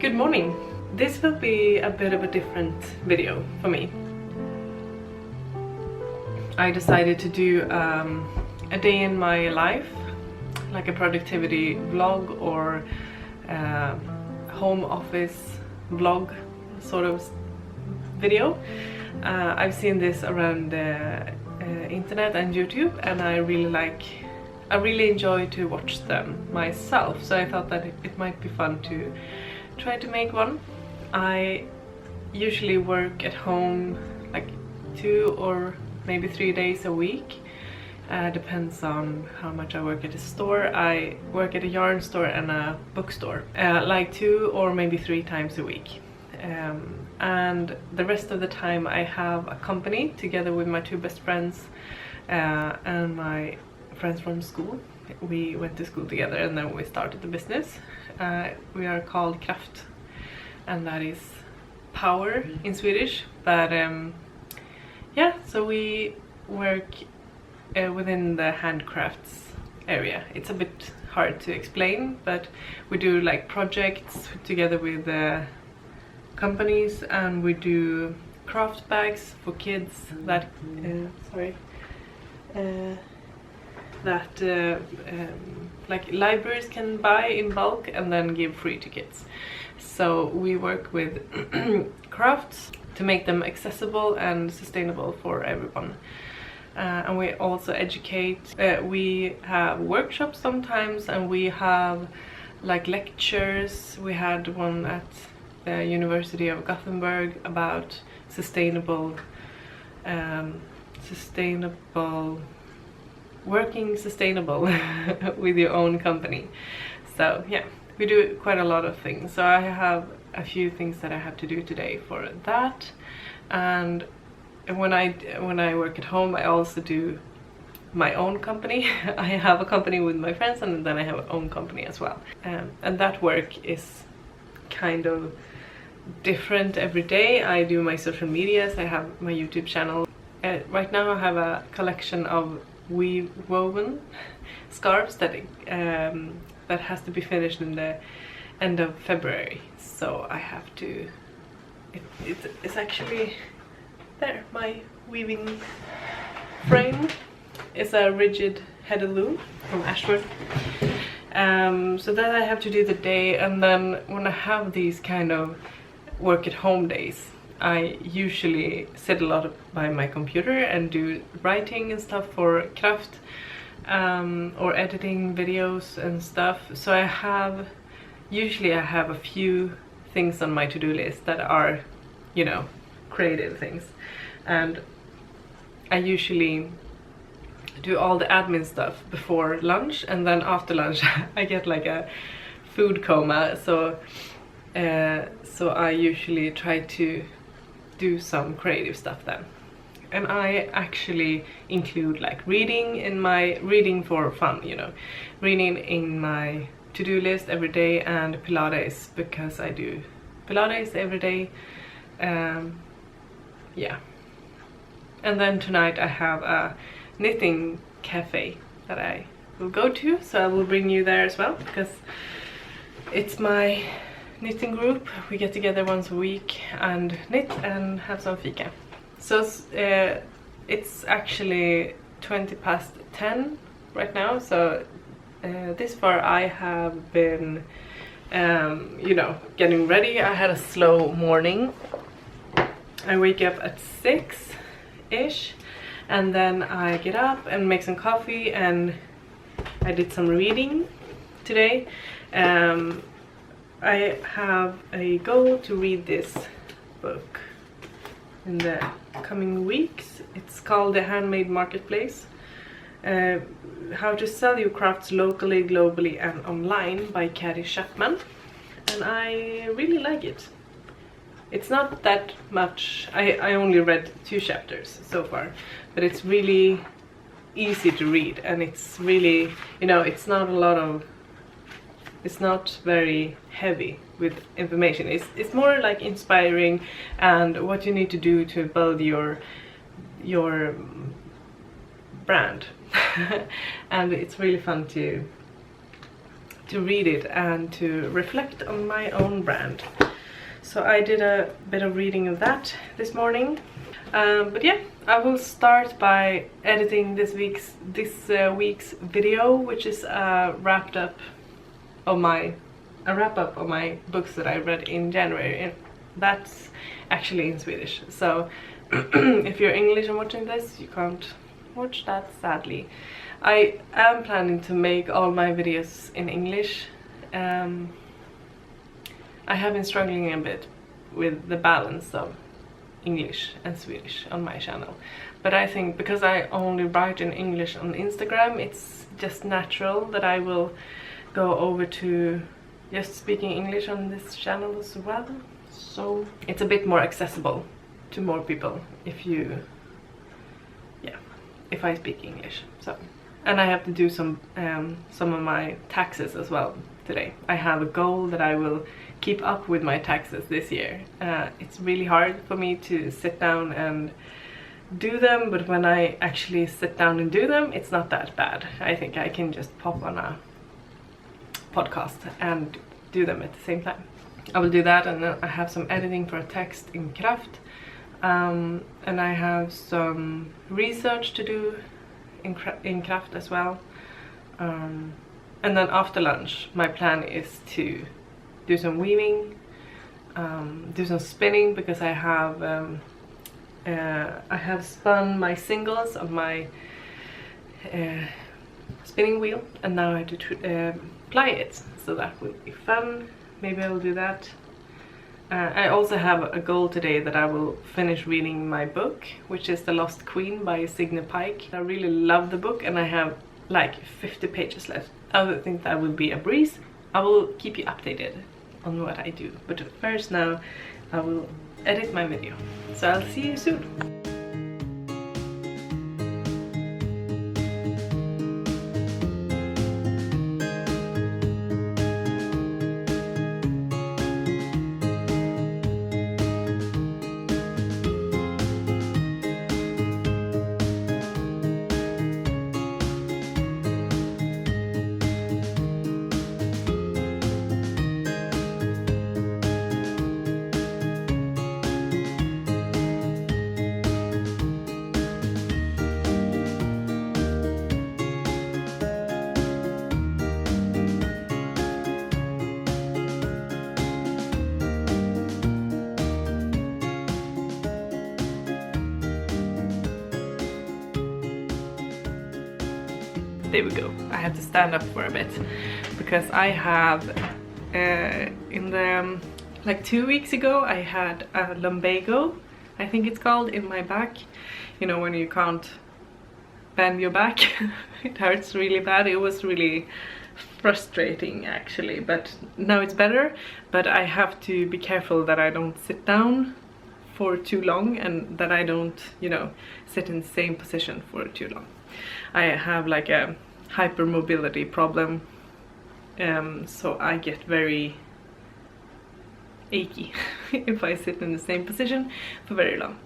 Good morning! This will be a bit of a different video for me. I decided to do a day in my life, like a productivity vlog or home office vlog sort of video. I've seen this around the internet and YouTube, and I really enjoy to watch them myself, so I thought that it might be fun to try to make one. I usually work at home like 2 or maybe 3 days a week. Depends on how much I work at a store. I work at a yarn store and a bookstore, like 2 or maybe 3 times a week. And the rest of the time I have a company together with my 2 best friends and my friends from school. We went to school together and then we started the business. We are called Kraft, and that is power in Swedish, but yeah, so we work within the handcrafts area. It's a bit hard to explain, but we do like projects together with companies, and we do craft bags for kids that like libraries can buy in bulk and then give free to kids. So we work with crafts to make them accessible and sustainable for everyone. And we also educate. We have workshops sometimes, and we have like lectures. We had one at the University of Gothenburg about working sustainable with your own company. So yeah, we do quite a lot of things. So I have a few things that I have to do today for that. And when I work at home, I also do my own company. I have a company with my friends, and then I have my own company as well. And that work is kind of different every day. I do my social medias, I have my YouTube channel. Right now I have a collection of woven scarves that has to be finished in the end of February. So I have to. It's actually there. My weaving frame is a rigid headed loom from Ashford. So that I have to do the day, and then when I have these kind of work at home days, I usually sit a lot by my computer and do writing and stuff for Kraft, or editing videos and stuff. So I have a few things on my to-do list that are, you know, creative things, and I usually do all the admin stuff before lunch, and then after lunch I get like a food coma, so I usually try to do some creative stuff then. And I actually include like reading for fun, you know, reading in my to-do list every day, and Pilates, because I do Pilates every day. Yeah. And then tonight I have a knitting cafe that I will go to, so I will bring you there as well, because it's my knitting group. We get together once a week and knit and have some fika. So it's actually 10 right now, so this far I have been you know, getting ready. I had a slow morning. I wake up at 6-ish, and then I get up and make some coffee, and I did some reading today. I have a goal to read this book in the coming weeks. It's called The Handmade Marketplace. How to Sell Your Crafts Locally, Globally and Online by Carrie Chapman. And I really like it. It's not that much. I only read 2 chapters so far, but it's really easy to read, and it's really, you know, it's not very heavy with information. It's more like inspiring, and what you need to do to build your brand. And it's really fun to to read it and to reflect on my own brand. So I did a bit of reading of that this morning. But yeah, I will start by editing this week's video, which is a wrap up of my books that I read in January, and that's actually in Swedish. So if you're English and watching this, you can't watch that, sadly. I am planning to make all my videos in English. I have been struggling a bit with the balance of English and Swedish on my channel, but I think because I only write in English on Instagram, it's just natural that I will go over to just speaking English on this channel as well. So it's a bit more accessible to more people if I speak English. So, and I have to do some of my taxes as well today. I have a goal that I will keep up with my taxes this year. It's really hard for me to sit down and do them, but when I actually sit down and do them, it's not that bad. I think I can just pop on a podcast and do them at the same time. I will do that, and then I have some editing for a text in Kraft, and I have some research to do in Kraft as well. And then after lunch, my plan is to do some weaving, do some spinning, because I have spun my singles of my spinning wheel, and now I have to ply it, so that will be fun. Maybe I will do that. I also have a goal today that I will finish reading my book, which is The Lost Queen by Signe Pike. I really love the book, and I have like 50 pages left. I would think that would be a breeze. I will keep you updated on what I do, but first now I will edit my video. So I'll see you soon. There we go. I had to stand up for a bit because I have in the like 2 weeks ago I had a lumbago, I think it's called, in my back. You know, when you can't bend your back. It hurts really bad. It was really frustrating actually, but now it's better. But I have to be careful that I don't sit down for too long, and that I don't, you know, sit in the same position for too long. I have like a hypermobility problem, so I get very achy if I sit in the same position for very long.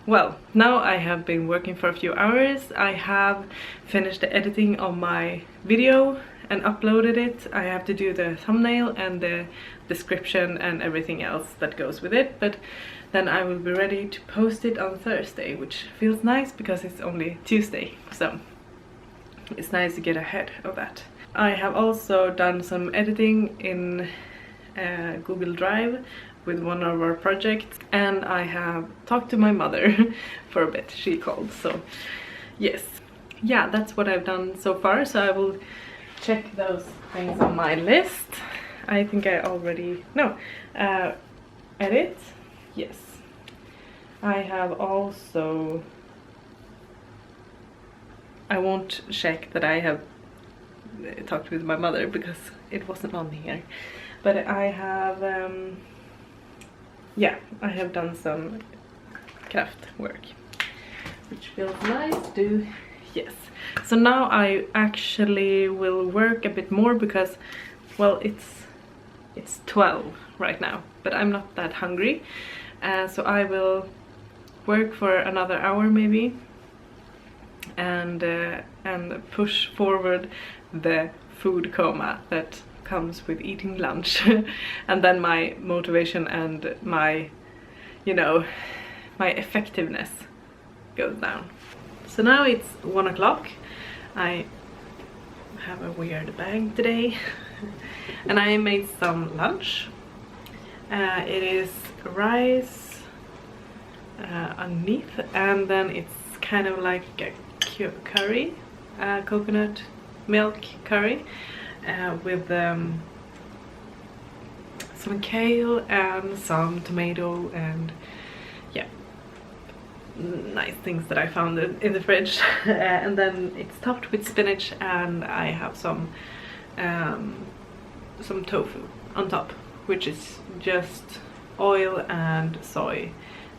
Well, now I have been working for a few hours. I have finished the editing of my video and uploaded it. I have to do the thumbnail and the description and everything else that goes with it, but then I will be ready to post it on Thursday, which feels nice because it's only Tuesday, so it's nice to get ahead of that. I have also done some editing in Google Drive with one of our projects, and I have talked to my mother for a bit. She called, so yes. Yeah, that's what I've done so far, so I will check those things on my list. I think I already... no. Edit. Yes. I have also... I won't check that I have talked with my mother because it wasn't on here. But I have... yeah, I have done some craft work, which feels nice to do. Yes. So now I actually will work a bit more because, well, it's 12 right now, but I'm not that hungry. So I will work for another hour maybe, and push forward the food coma that comes with eating lunch. And then my motivation and my, you know, my effectiveness goes down. So now it's 1 o'clock. I have a weird bag today. And I made some lunch. It is rice underneath, and then it's kind of like a curry, coconut milk curry, with some kale and some tomato and yeah, nice things that I found in the fridge. And then it's topped with spinach, and I have some tofu on top, which is just oil and soy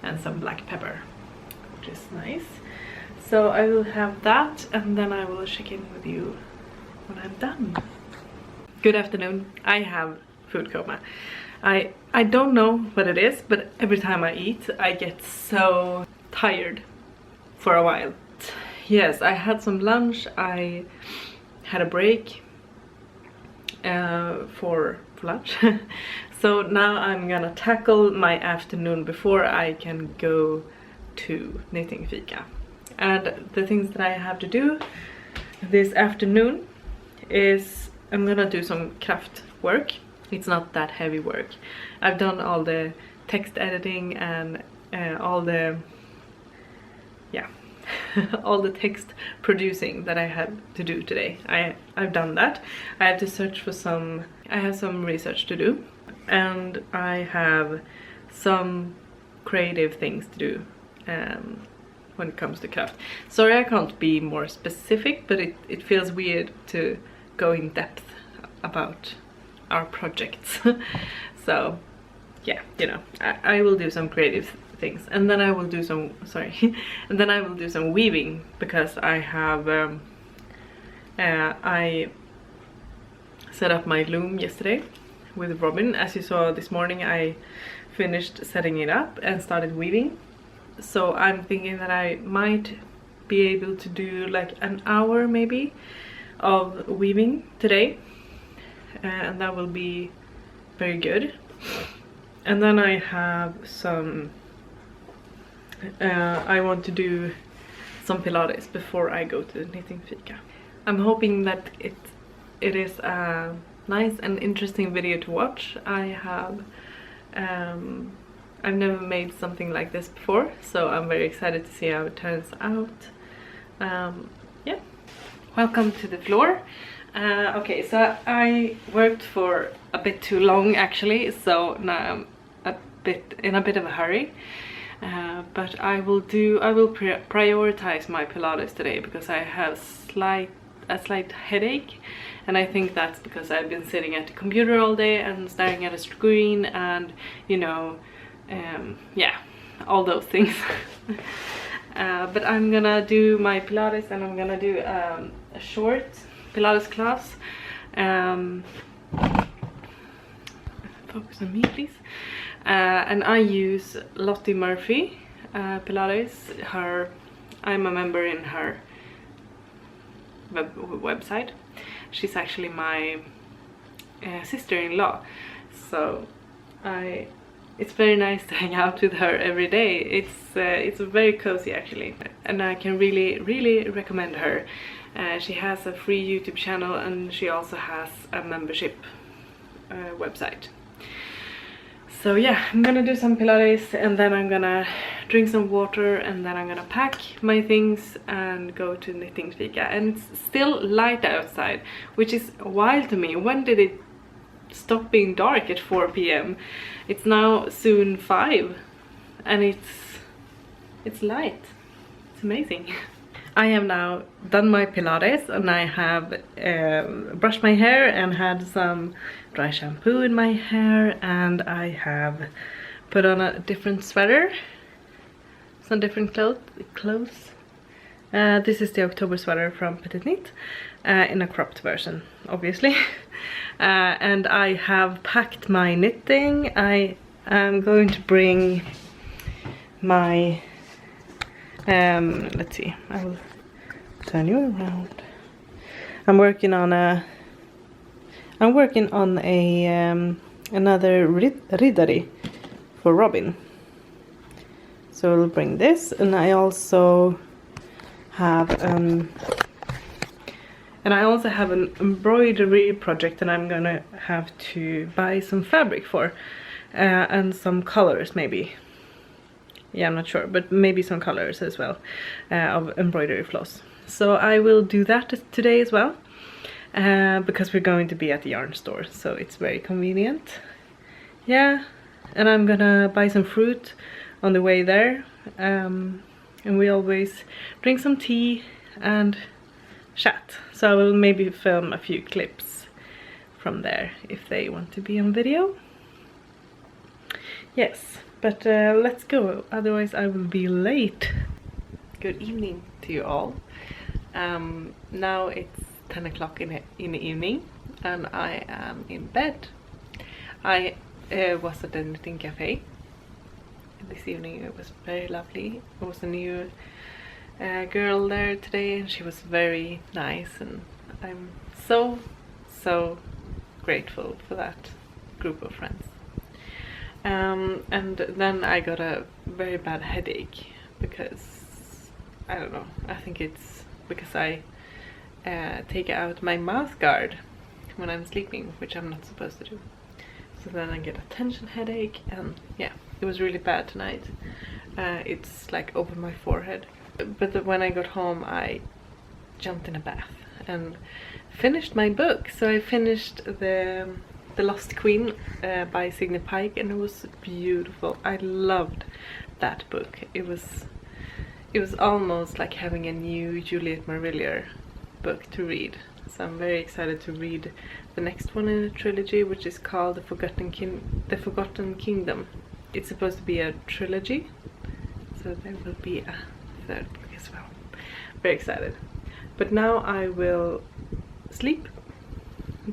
and some black pepper, which is nice. So I will have that, and then I will check in with you when I'm done. Good afternoon. I have food coma. I don't know what it is, but every time I eat I get so tired for a while. Yes, I had some lunch, I had a break for lunch. So now I'm gonna tackle my afternoon before I can go to knitting fika. And the things that I have to do this afternoon is I'm gonna do some craft work. It's not that heavy work. I've done all the text editing and all the all the text producing that I had to do today. I've done that. I have to search for some, I have some research to do, and I have some creative things to do when it comes to craft. Sorry I can't be more specific, but it feels weird to go in depth about our projects. So yeah, you know, I will do some creative things, and then I will do some, and then I will do some weaving, because I have I set up my loom yesterday with Robin. As you saw this morning, I finished setting it up and started weaving. So I'm thinking that I might be able to do like an hour maybe of weaving today, and that will be very good. And then I have some I want to do some Pilates before I go to knitting fika. I'm hoping that it is a nice and interesting video to watch. I've never made something like this before, so I'm very excited to see how it turns out. Yeah, welcome to the floor. Okay, so I worked for a bit too long actually, so now I'm in a bit of a hurry. But I will prioritize my Pilates today, because I have a slight headache, and I think that's because I've been sitting at the computer all day and staring at a screen, and you know, yeah, all those things. But I'm gonna do my Pilates, and I'm gonna do a short Pilates class. Focus on me, please. And I use Lottie Murphy Pilates. I'm a member in her website. She's actually my sister-in-law, so it's very nice to hang out with her every day. It's very cozy actually, and I can really recommend her. She has a free YouTube channel, and she also has a membership website. So yeah, I'm gonna do some Pilates, and then I'm gonna drink some water, and then I'm gonna pack my things and go to knitting fika. And it's still light outside, which is wild to me. When did it stop being dark at 4 p.m? It's now soon 5, and it's light. It's amazing. I have now done my Pilates, and I have brushed my hair and had some dry shampoo in my hair, and I have put on a different sweater, some different clothes. This is the October sweater from Petit Knit, in a cropped version, obviously. And I have packed my knitting. I am going to bring my let's see, I will turn you around. I'm working on a I'm working on a another Ridari for Robin. So I'll bring this, and I also have an embroidery project that I'm gonna have to buy some fabric for, and some colors maybe. Yeah, I'm not sure, but maybe some colors as well, of embroidery floss. So I will do that today as well, because we're going to be at the yarn store, so it's very convenient. Yeah, and I'm gonna buy some fruit on the way there, and we always drink some tea and chat. So I will maybe film a few clips from there if they want to be on video. Yes, but let's go, otherwise I will be late. Good evening to you all. Now it's 10 o'clock in the evening and I am in bed. I was at the knitting cafe this evening. It was very lovely. There was a new girl there today and she was very nice, and I'm so grateful for that group of friends. And then I got a very bad headache because, I don't know, I think it's because I take out my mouth guard when I'm sleeping, which I'm not supposed to do. So then I get a tension headache, and yeah, it was really bad tonight. It's like over my forehead. But when I got home I jumped in a bath and finished my book. So I finished the Lost Queen by Signe Pike, and it was beautiful. I loved that book. It was almost like having a new Juliet Marillier book to read. So I'm very excited to read the next one in the trilogy, which is called The Forgotten Kingdom. It's supposed to be a trilogy, so there will be a third book as well. Very excited. But now I will sleep.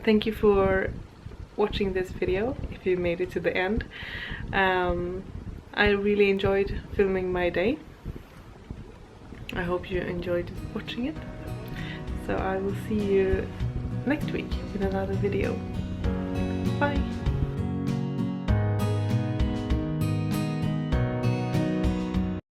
Thank you for watching this video, if you made it to the end. I really enjoyed filming my day. I hope you enjoyed watching it. So I will see you next week in another video. Bye!